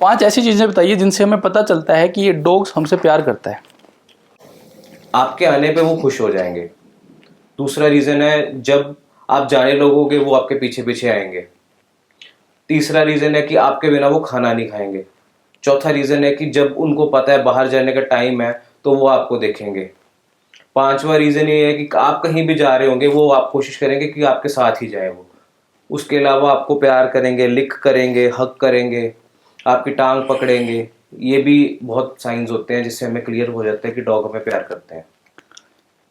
5 ऐसी चीज़ें बताइए जिनसे हमें पता चलता है कि ये डॉग्स हमसे प्यार करता है। आपके आने पे वो खुश हो जाएंगे। दूसरा रीज़न है, जब आप जाने लगोगे वो आपके पीछे पीछे आएंगे। तीसरा रीज़न है कि आपके बिना वो खाना नहीं खाएंगे। चौथा रीज़न है कि जब उनको पता है बाहर जाने का टाइम है तो वो आपको देखेंगे। पांचवा रीज़न ये है कि आप कहीं भी जा रहे होंगे वो आप कोशिश करेंगे कि आपके साथ ही जाए वो। उसके अलावा आपको प्यार करेंगे, लिक करेंगे, हग करेंगे, आपकी टांग पकड़ेंगे। ये भी बहुत साइंस होते हैं जिससे हमें क्लियर हो जाता है कि डॉग हमें प्यार करते हैं।